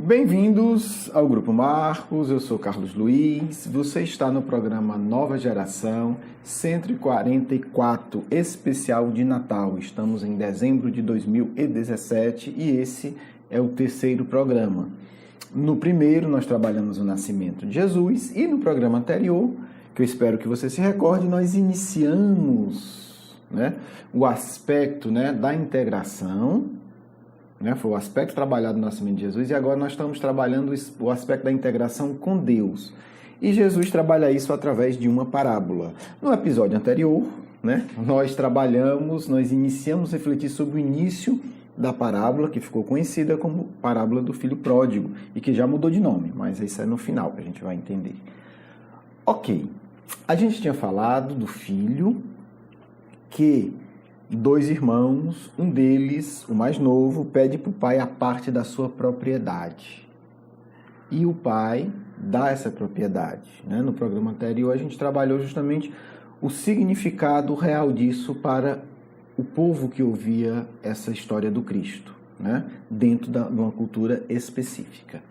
Bem-vindos ao Grupo Marcos, eu sou Carlos Luiz, você está no programa Nova Geração 144 especial de Natal. Estamos em dezembro de 2017 e esse é o terceiro programa. No primeiro nós trabalhamos o nascimento de Jesus e no programa anterior, que eu espero que você se recorde, nós iniciamos o aspecto da integração. Foi o aspecto trabalhado no nascimento de Jesus e agora nós estamos trabalhando o aspecto da integração com Deus. E Jesus trabalha isso através de uma parábola. No episódio anterior, nós iniciamos a refletir sobre o início da parábola, que ficou conhecida como parábola do filho pródigo e que já mudou de nome, mas isso é no final que a gente vai entender. Ok, a gente tinha falado do filho que... dois irmãos, um deles, o mais novo, pede para o pai a parte da sua propriedade. E o pai dá essa propriedade. No programa anterior a gente trabalhou justamente o significado real disso para o povo que ouvia essa história do Cristo, dentro de uma cultura específica.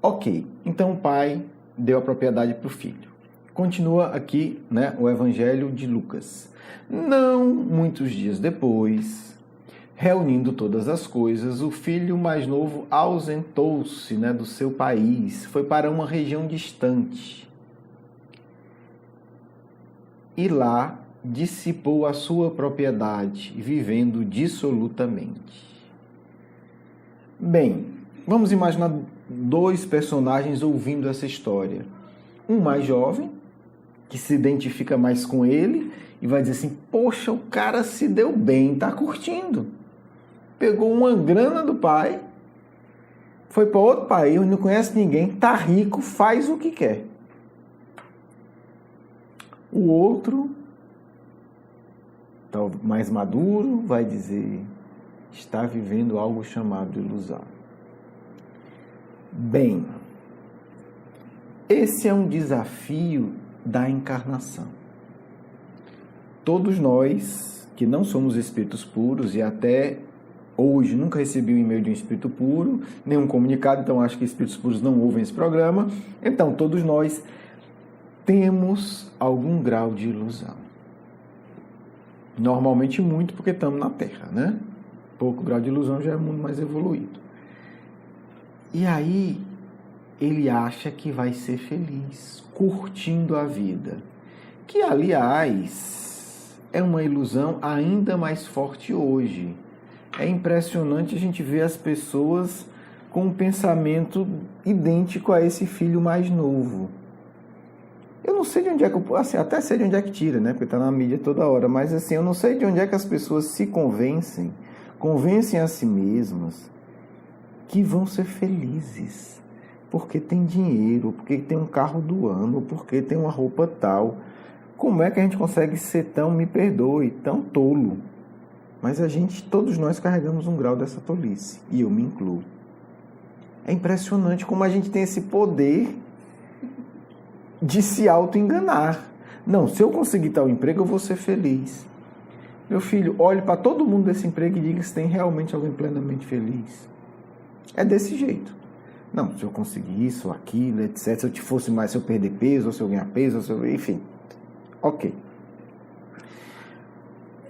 Ok, então o pai deu a propriedade para o filho. Continua aqui o Evangelho de Lucas. Não muitos dias depois, reunindo todas as coisas, o filho mais novo ausentou-se do seu país, foi para uma região distante e lá dissipou a sua propriedade, vivendo dissolutamente. Bem, vamos imaginar dois personagens ouvindo essa história. Um mais jovem, que se identifica mais com ele e vai dizer assim, poxa, o cara se deu bem, tá curtindo. Pegou uma grana do pai, foi para outro país, onde não conhece ninguém, tá rico, faz o que quer. O outro, mais maduro, vai dizer, está vivendo algo chamado ilusão. Bem, esse é um desafio da encarnação. Todos nós, que não somos espíritos puros, e até hoje nunca recebi um e-mail de um espírito puro, nenhum comunicado, então acho que espíritos puros não ouvem esse programa, então todos nós temos algum grau de ilusão. Normalmente muito, porque estamos na Terra, Pouco grau de ilusão já é mundo mais evoluído. E aí, ele acha que vai ser feliz, curtindo a vida. Que, aliás, é uma ilusão ainda mais forte hoje. É impressionante a gente ver as pessoas com um pensamento idêntico a esse filho mais novo. Eu não sei de onde é que... até sei de onde é que tira, porque está na mídia toda hora, mas eu não sei de onde é que as pessoas se convencem a si mesmas que vão ser felizes. Porque tem dinheiro, porque tem um carro do ano, porque tem uma roupa tal. Como é que a gente consegue ser tão, me perdoe, tão tolo? Mas todos nós carregamos um grau dessa tolice, e eu me incluo. É impressionante como a gente tem esse poder de se auto-enganar. Não, se eu conseguir tal emprego, eu vou ser feliz. Meu filho, olhe para todo mundo desse emprego e diga se tem realmente alguém plenamente feliz. É desse jeito. Não, se eu conseguir isso, aquilo, etc. Se eu fosse mais, se eu perder peso, ou se eu ganhar peso, enfim. Ok.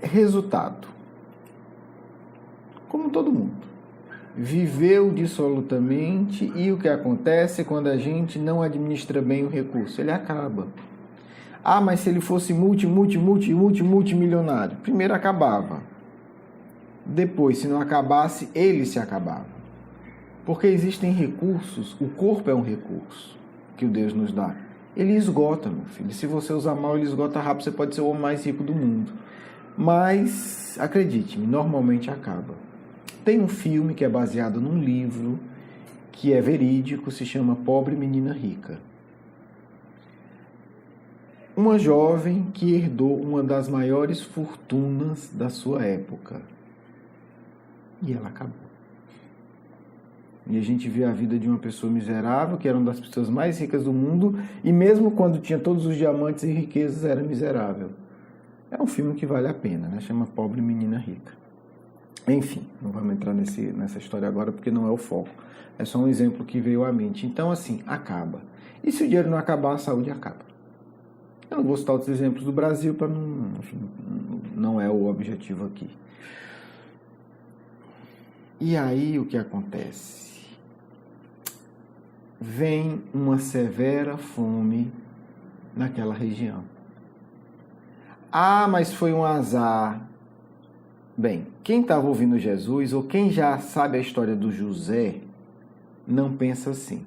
Resultado. Como todo mundo. Viveu dissolutamente e o que acontece quando a gente não administra bem o recurso? Ele acaba. Ah, mas se ele fosse multimilionário? Primeiro acabava. Depois, se não acabasse, ele se acabava. Porque existem recursos, o corpo é um recurso que o Deus nos dá. Ele esgota, meu filho. Se você usar mal, ele esgota rápido, você pode ser o homem mais rico do mundo. Mas, acredite-me, normalmente acaba. Tem um filme que é baseado num livro que é verídico, se chama Pobre Menina Rica. Uma jovem que herdou uma das maiores fortunas da sua época. E ela acabou. E a gente vê a vida de uma pessoa miserável, que era uma das pessoas mais ricas do mundo, e mesmo quando tinha todos os diamantes e riquezas, era miserável. É um filme que vale a pena, Chama Pobre Menina Rica. Enfim, não vamos entrar nessa história agora porque não é o foco. É só um exemplo que veio à mente. Então, assim, acaba. E se o dinheiro não acabar, a saúde acaba. Eu não vou citar outros exemplos do Brasil para não é o objetivo aqui. E aí o que acontece? Vem uma severa fome naquela região. Ah, mas foi um azar. Bem, quem estava ouvindo Jesus, ou quem já sabe a história do José, não pensa assim.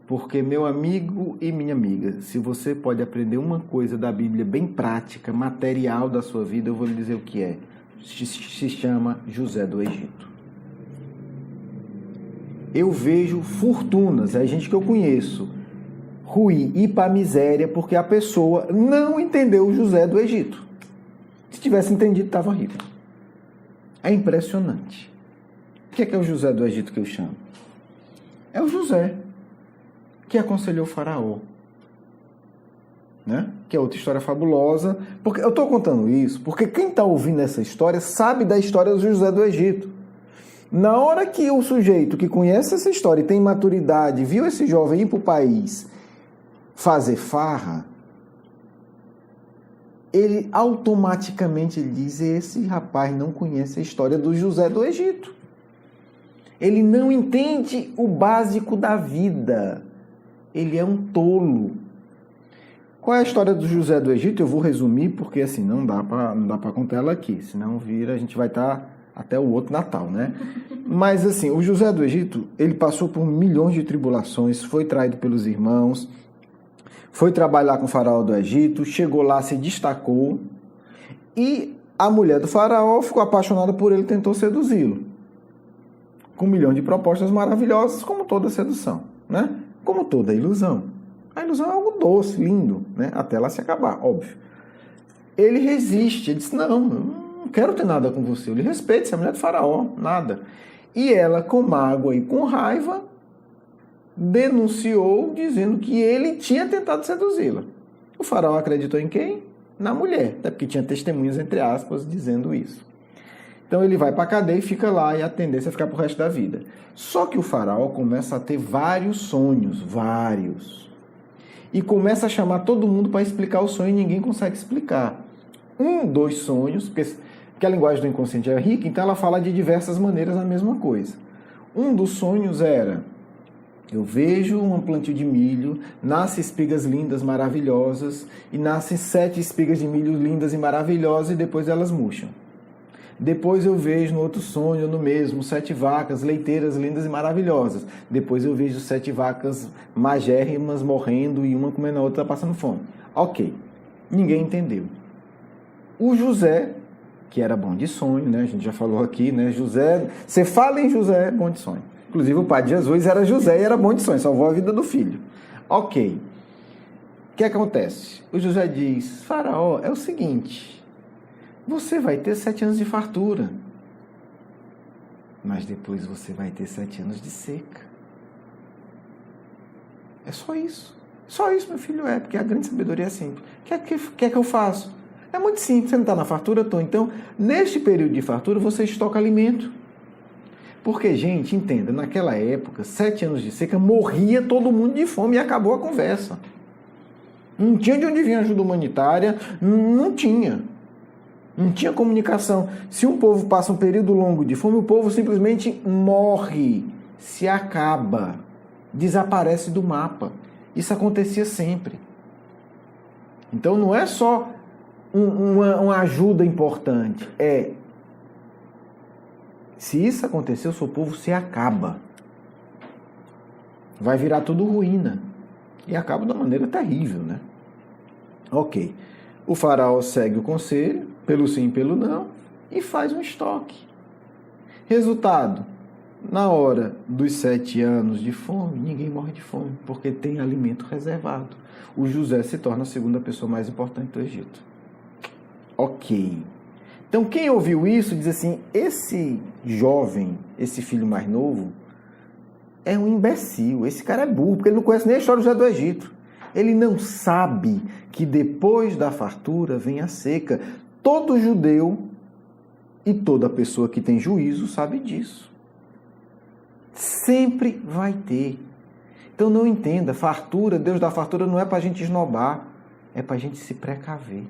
Porque, meu amigo e minha amiga, se você pode aprender uma coisa da Bíblia bem prática, material da sua vida, eu vou lhe dizer o que é. Se chama José do Egito. Eu vejo fortunas, é gente que eu conheço, ruir, ir para a miséria, porque a pessoa não entendeu o José do Egito. Se tivesse entendido, estava rico. É impressionante. O que é o José do Egito que eu chamo? É o José que aconselhou o faraó. Né? Que é outra história fabulosa. Porque eu estou contando isso porque quem está ouvindo essa história sabe da história do José do Egito. Na hora que o sujeito que conhece essa história e tem maturidade, viu esse jovem ir para o país fazer farra, ele automaticamente diz: esse rapaz não conhece a história do José do Egito. Ele não entende o básico da vida. Ele é um tolo. Qual é a história do José do Egito? Eu vou resumir, porque assim, não dá para contar ela aqui, senão a gente vai estar até o outro Natal, né? Mas assim, o José do Egito, ele passou por milhões de tribulações, foi traído pelos irmãos, foi trabalhar com o faraó do Egito, chegou lá, se destacou, e a mulher do faraó ficou apaixonada por ele e tentou seduzi-lo. Com milhões de propostas maravilhosas, como toda sedução, né? Como toda ilusão. A ilusão é algo doce, lindo, né? Até ela se acabar, óbvio. Ele resiste, ele disse: não, eu não quero ter nada com você. Eu lhe respeito, você é a mulher do faraó, nada. E ela, com mágoa e com raiva, denunciou, dizendo que ele tinha tentado seduzi-la. O faraó acreditou em quem? Na mulher, até porque tinha testemunhas, entre aspas, dizendo isso. Então ele vai para a cadeia e fica lá, e a tendência é ficar pro resto da vida. Só que o faraó começa a ter vários sonhos, vários. E começa a chamar todo mundo para explicar o sonho e ninguém consegue explicar. Um dos sonhos, porque a linguagem do inconsciente é rica, então ela fala de diversas maneiras a mesma coisa. Um dos sonhos era: eu vejo um plantio de milho, nascem espigas lindas, maravilhosas, e nascem 7 espigas de milho lindas e maravilhosas, e depois elas murcham. Depois eu vejo no outro sonho, no mesmo, 7 vacas leiteiras lindas e maravilhosas. Depois eu vejo 7 vacas magérrimas morrendo e uma comendo a outra passando fome. Ok, ninguém entendeu. O José, que era bom de sonho, né? A gente já falou aqui, né? José, você fala em José, é bom de sonho. Inclusive o pai de Jesus era José e era bom de sonho, salvou a vida do filho. Ok, o que acontece? O José diz: faraó, é o seguinte, você vai ter 7 anos de fartura, mas depois você vai ter 7 anos de seca. É só isso. Só isso, meu filho, porque a grande sabedoria é simples. O que é que eu faço? É muito simples, você não está na fartura, tô. Então, neste período de fartura, você estoca alimento. Porque, gente, entenda, naquela época, 7 anos de seca, morria todo mundo de fome e acabou a conversa. Não tinha de onde vir ajuda humanitária, não tinha. Não tinha comunicação. Se um povo passa um período longo de fome, o povo simplesmente morre, se acaba, desaparece do mapa. Isso acontecia sempre. Então não é só uma ajuda importante, se isso acontecer, o seu povo se acaba. Vai virar tudo ruína. E acaba de uma maneira terrível, né? Ok. O faraó segue o conselho, pelo sim e pelo não, e faz um estoque. Resultado: na hora dos 7 anos de fome, ninguém morre de fome, porque tem alimento reservado. O José se torna a segunda pessoa mais importante do Egito. Ok. Então, quem ouviu isso diz assim: esse jovem, esse filho mais novo, é um imbecil, esse cara é burro, porque ele não conhece nem a história do José do Egito. Ele não sabe que depois da fartura vem a seca. Todo judeu E toda pessoa que tem juízo sabe disso. Sempre vai ter. Então não entenda, fartura, Deus da fartura não é para a gente esnobar, é para a gente se precaver.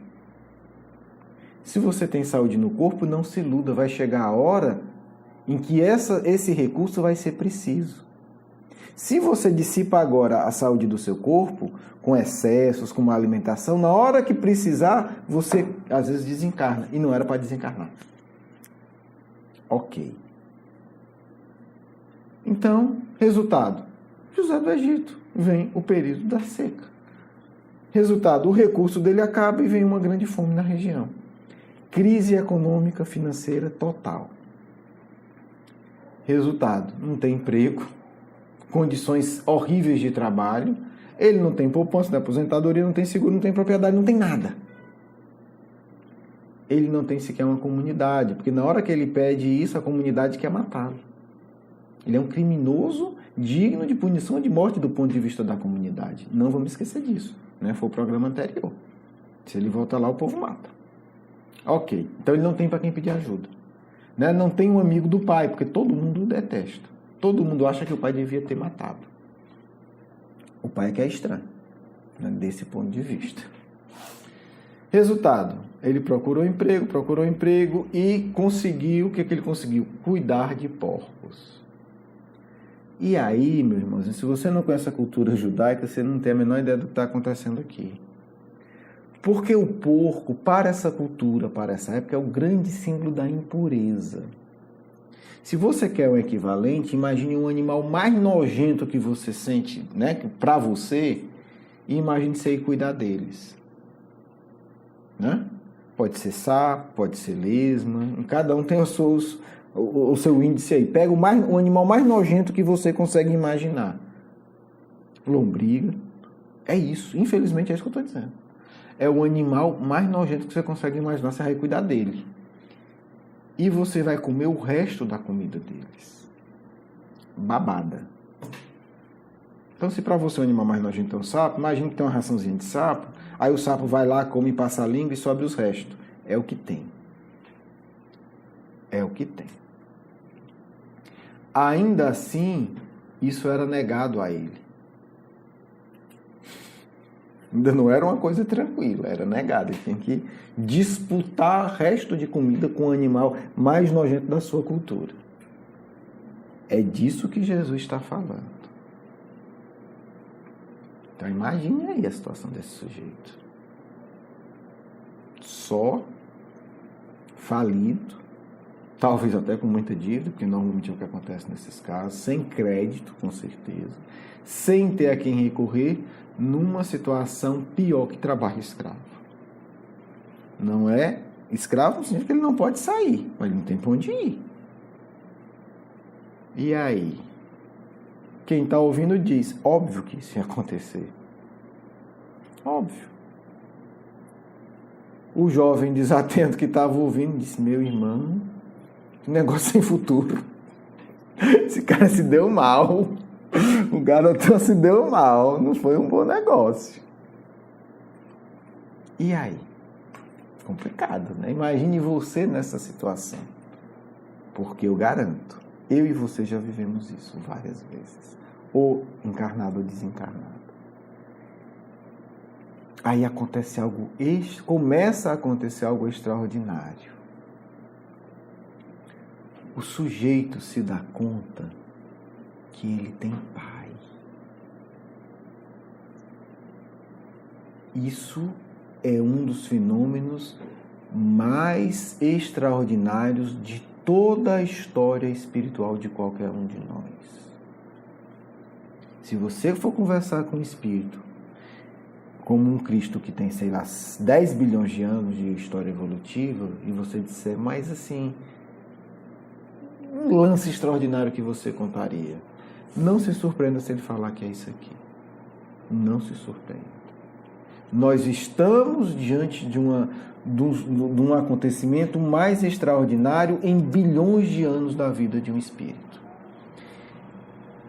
Se você tem saúde no corpo, não se iluda, vai chegar a hora em que esse recurso vai ser preciso. Se você dissipa agora a saúde do seu corpo, com excessos, com má alimentação, na hora que precisar, você às vezes desencarna, e não era para desencarnar. Ok. Então, resultado, José do Egito, vem o período da seca. Resultado, o recurso dele acaba e vem uma grande fome na região. Crise econômica, financeira total. Resultado, não tem emprego, condições horríveis de trabalho, ele não tem poupança, não tem aposentadoria, não tem seguro, não tem propriedade, não tem nada. Ele não tem sequer uma comunidade, porque na hora que ele pede isso, a comunidade quer matá-lo. Ele é um criminoso digno de punição ou de morte do ponto de vista da comunidade. Não vamos esquecer disso, né? Foi o programa anterior. Se ele volta lá, o povo mata. Ok, então ele não tem para quem pedir ajuda. Né? Não tem um amigo do pai, porque todo mundo o detesta. Todo mundo acha que o pai devia ter matado. O pai é que é estranho, né? Desse ponto de vista. Resultado, ele procurou emprego e conseguiu, o que ele conseguiu? Cuidar de porcos. E aí, meus irmãos, se você não conhece a cultura judaica, você não tem a menor ideia do que está acontecendo aqui. Porque o porco, para essa cultura, para essa época, é o grande símbolo da impureza. Se você quer um equivalente, imagine um animal mais nojento que você sente, né, para você, e imagine você ir cuidar deles. Né? Pode ser sapo, pode ser lesma, cada um tem o seu índice aí. Pega o animal mais nojento que você consegue imaginar. Lombriga. É isso. Infelizmente é isso que eu estou dizendo. É o animal mais nojento que você consegue imaginar, você vai cuidar dele. E você vai comer o resto da comida deles. Babada. Então, se para você o animal mais nojento é um sapo, imagina que tem uma raçãozinha de sapo, aí o sapo vai lá, come, passa a língua e sobe os restos. É o que tem. É o que tem. Ainda assim, isso era negado a ele. Ainda não era uma coisa tranquila, era negado. Ele tinha que disputar resto de comida com o animal mais nojento da sua cultura. É disso que Jesus está falando. Então imagine aí a situação desse sujeito. Só, falido, talvez até com muita dívida, porque normalmente é o que acontece nesses casos, sem crédito, com certeza, sem ter a quem recorrer, numa situação pior que trabalho escravo. Não é escravo, significa que ele não pode sair, mas ele não tem para onde ir. E aí? Quem está ouvindo diz, óbvio que isso ia acontecer. Óbvio. O jovem desatento que estava ouvindo disse, meu irmão, que negócio sem futuro. Esse cara se deu mal. O garotão se deu mal. Não foi um bom negócio. E aí? Complicado, né? Imagine você nessa situação. Porque eu garanto, eu e você já vivemos isso várias vezes. Ou encarnado ou desencarnado. Aí começa a acontecer algo extraordinário. O sujeito se dá conta que ele tem pai. Isso é um dos fenômenos mais extraordinários de toda a história espiritual de qualquer um de nós. Se você for conversar com um espírito, como um Cristo que tem, sei lá, 10 bilhões de anos de história evolutiva, e você disser, mas assim, um lance extraordinário que você contaria, não se surpreenda se ele falar que é isso aqui. Não se surpreenda. Nós estamos diante de um acontecimento mais extraordinário em bilhões de anos da vida de um espírito.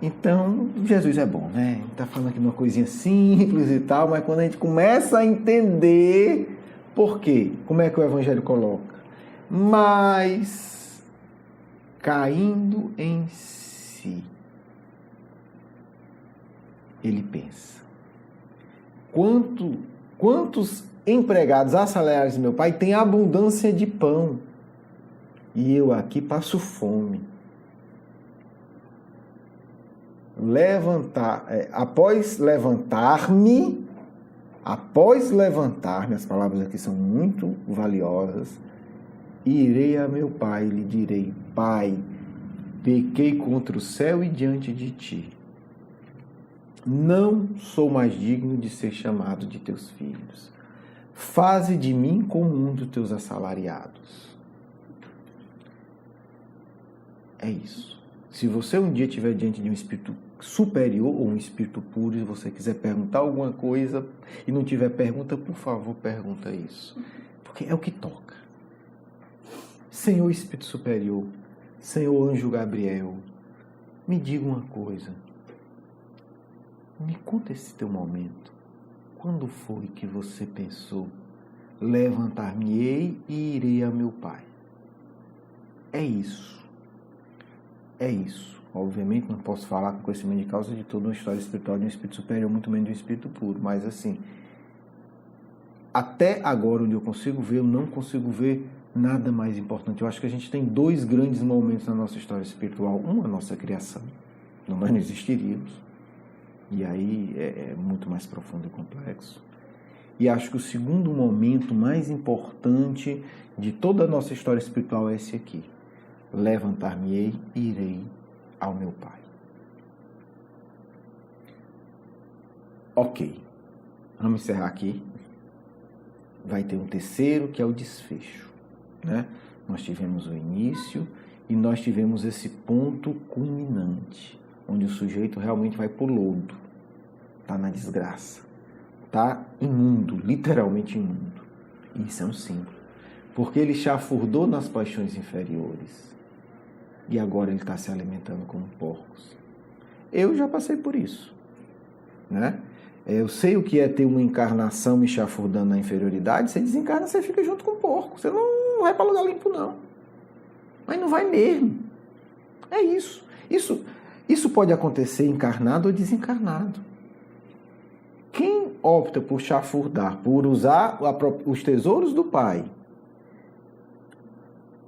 Então, Jesus é bom, né? Ele está falando aqui de uma coisinha simples e tal, mas quando a gente começa a entender por quê, como é que o Evangelho coloca? Mas, caindo em si, ele pensa: quantos empregados assalariados do meu pai têm abundância de pão e eu aqui passo fome? Após levantar-me, as palavras aqui são muito valiosas, irei a meu pai e lhe direi: Pai, pequei contra o céu e diante de ti. Não sou mais digno de ser chamado de teus filhos. Faze de mim como um dos teus assalariados. É isso. Se você um dia estiver diante de um espírito superior ou um espírito puro, e você quiser perguntar alguma coisa e não tiver pergunta, por favor, pergunta isso. Porque é o que toca. Senhor Espírito Superior, Senhor Anjo Gabriel, me diga uma coisa. Me conta esse teu momento. Quando foi que você pensou: levantar-me-ei e irei a meu pai? É isso. É isso. Obviamente não posso falar com conhecimento de causa de toda uma história espiritual de um espírito superior, muito menos de um espírito puro. Mas assim, até agora onde eu consigo ver, eu não consigo ver nada mais importante. Eu acho que a gente tem dois grandes momentos na nossa história espiritual. Um, a nossa criação. Nós não existiríamos. E aí é muito mais profundo e complexo. E acho que o segundo momento mais importante de toda a nossa história espiritual é esse aqui. Levantar-me-ei e irei ao meu Pai. Ok. Vamos encerrar aqui. Vai ter um terceiro, que é o desfecho, né? Nós tivemos o início e nós tivemos esse ponto culminante, onde o sujeito realmente vai pro lodo, tá na desgraça, tá imundo, literalmente imundo. E isso é um símbolo, porque ele chafurdou nas paixões inferiores e agora ele está se alimentando como porcos. Eu já passei por isso, né? Eu sei o que é ter uma encarnação me chafurdando na inferioridade. Você desencarna, você fica junto com o porco. Você não vai para lugar limpo, não. Mas não vai mesmo. É isso. Isso pode acontecer encarnado ou desencarnado. Quem opta por chafurdar, por usar os tesouros do Pai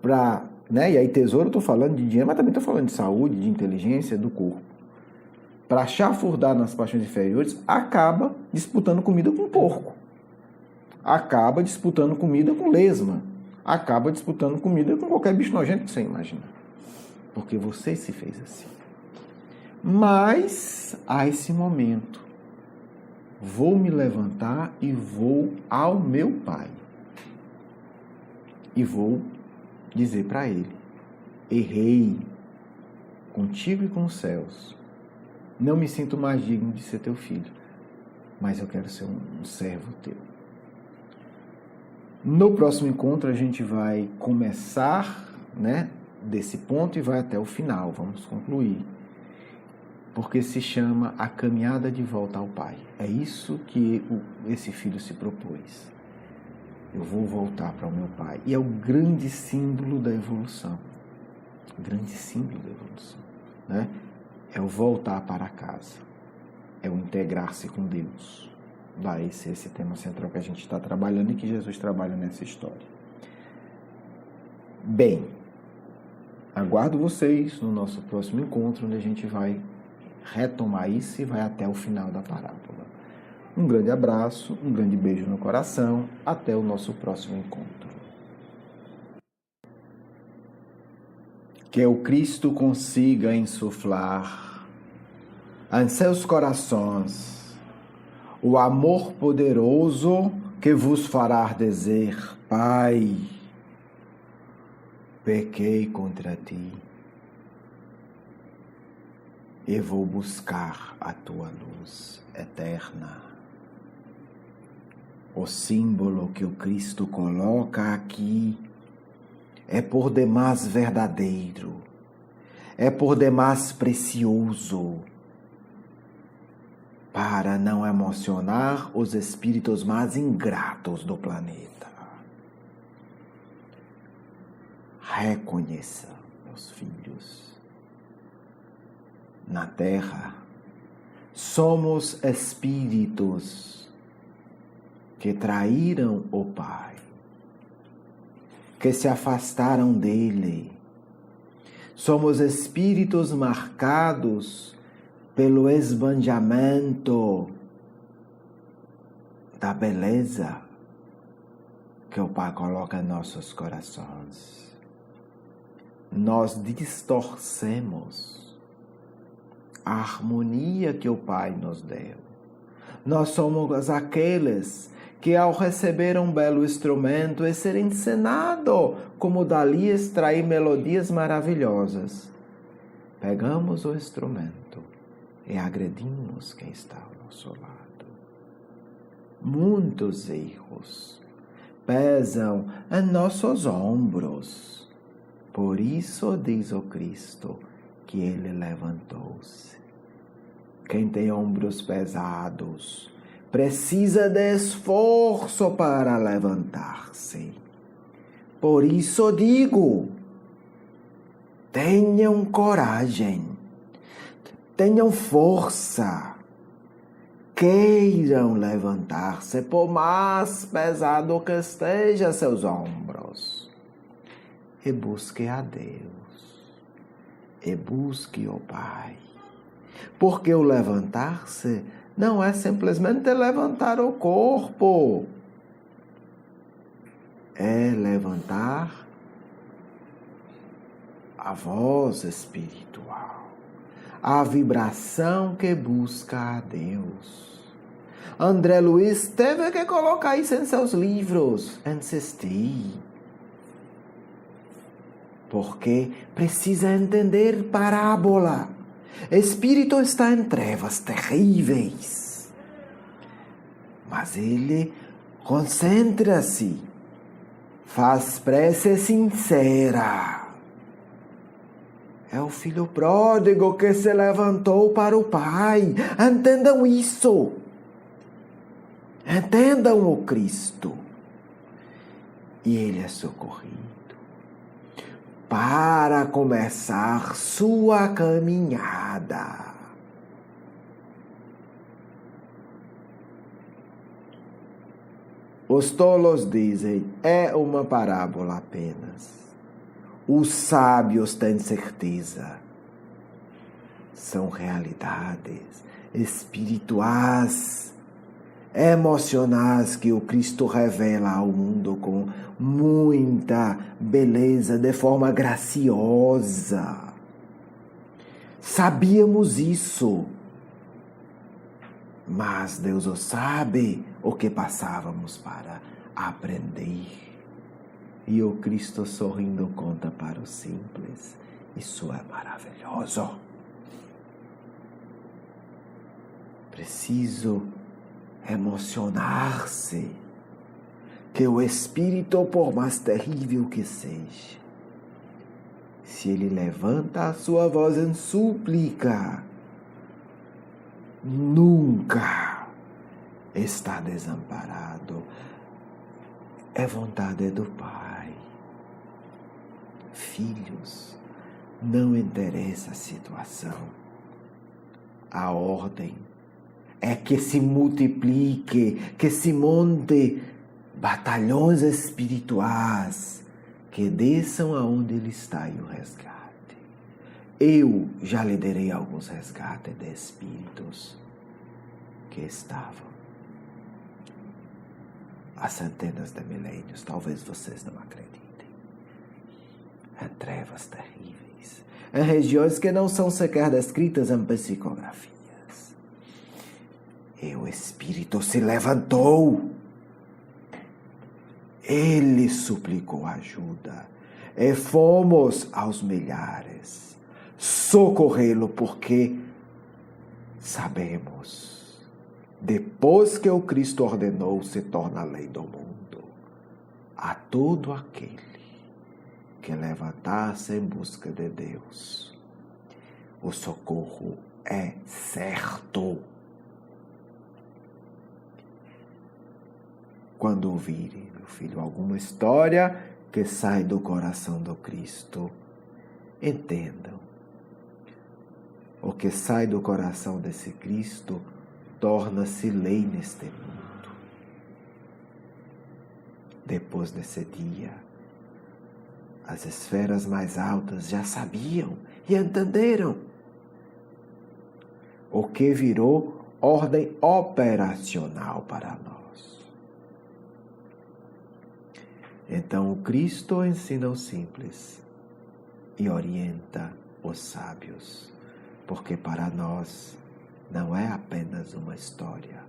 para, né? E aí tesouro eu estou falando de dinheiro, mas também estou falando de saúde, de inteligência, do corpo. Para chafurdar nas paixões inferiores, acaba disputando comida com porco. Acaba disputando comida com lesma. Acaba disputando comida com qualquer bicho nojento que você imaginar. Porque você se fez assim. Mas, a esse momento, vou me levantar e vou ao meu Pai. E vou dizer para ele: errei contigo e com os céus. Não me sinto mais digno de ser teu filho, mas eu quero ser um servo teu. No próximo encontro a gente vai começar, né, desse ponto e vai até o final, vamos concluir. Porque se chama a caminhada de volta ao Pai. É isso que esse filho se propôs. Eu vou voltar para o meu Pai. E é o grande símbolo da evolução. O grande símbolo da evolução, né? É o voltar para casa, é o integrar-se com Deus. Esse é esse tema central que a gente está trabalhando e que Jesus trabalha nessa história. Bem, aguardo vocês no nosso próximo encontro, onde a gente vai retomar isso e vai até o final da parábola. Um grande abraço, um grande beijo no coração, até o nosso próximo encontro. Que o Cristo consiga insuflar em seus corações o amor poderoso que vos fará dizer: Pai, pequei contra ti e vou buscar a tua luz eterna. O símbolo que o Cristo coloca aqui é por demais verdadeiro, é por demais precioso, para não emocionar os espíritos mais ingratos do planeta. Reconheça, meus filhos, na terra somos espíritos que traíram o Pai, que se afastaram dele. Somos espíritos marcados pelo esbanjamento da beleza que o Pai coloca em nossos corações. Nós distorcemos a harmonia que o Pai nos deu. Nós somos aqueles que, ao receber um belo instrumento e ser encenado como dali extrair melodias maravilhosas, pegamos o instrumento e agredimos quem está ao nosso lado. Muitos erros pesam em nossos ombros. Por isso diz o Cristo que ele levantou-se. Quem tem ombros pesados precisa de esforço para levantar-se. Por isso digo, tenham coragem, tenham força, queiram levantar-se, por mais pesado que estejam seus ombros, e busque a Deus, e busque o Pai. Porque o levantar-se não é simplesmente levantar o corpo, é levantar a voz espiritual, a vibração que busca a Deus. André Luiz teve que colocar isso em seus livros, insistir, porque precisa entender parábola. Espírito está em trevas terríveis, mas ele concentra-se, faz prece sincera. É o filho pródigo que se levantou para o Pai. Entendam isso. Entendam o Cristo. E ele é socorrido para começar sua caminhada. Os tolos dizem, é uma parábola apenas. Os sábios têm certeza. São realidades espirituais, emocionais que o Cristo revela ao mundo com muita beleza, de forma graciosa. Sabíamos isso, mas Deus o sabe o que passávamos para aprender. E o Cristo sorrindo conta para os simples. Isso é maravilhoso. Preciso emocionar-se, que o Espírito, por mais terrível que seja, se ele levanta a sua voz em súplica, nunca está desamparado. É vontade do Pai. Filhos, não interessa a situação. A ordem é que se multiplique, que se monte batalhões espirituais que desçam aonde ele está e o resgate. Eu já liderei alguns resgates de espíritos que estavam há centenas de milênios, talvez vocês não acreditem, em trevas terríveis, em regiões que não são sequer descritas em psicografias. E o Espírito se levantou. Ele suplicou ajuda. E fomos aos milhares socorrê-lo, porque sabemos, depois que o Cristo ordenou, se torna a lei do mundo. A todo aquele que levantar-se em busca de Deus, o socorro é certo. Quando ouvirem, meu filho, alguma história que sai do coração do Cristo. Entendam, o que sai do coração desse Cristo torna-se lei neste mundo. Depois desse dia, as esferas mais altas já sabiam e entenderam o que virou ordem operacional para nós. Então o Cristo ensina o simples e orienta os sábios, porque para nós não é apenas uma história,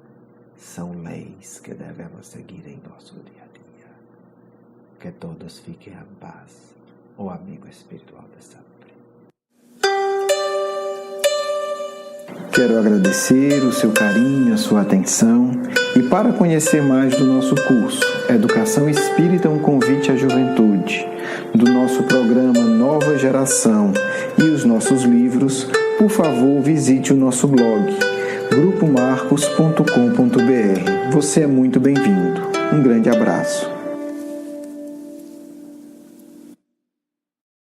são leis que devemos seguir em nosso dia a dia. Que todos fiquem em paz, o amigo espiritual de sempre. Quero agradecer o seu carinho, a sua atenção, e para conhecer mais do nosso curso Educação Espírita, um convite à juventude, do nosso programa Nova Geração e os nossos livros, por favor, visite o nosso blog, grupomarcos.com.br. Você é muito bem-vindo. Um grande abraço.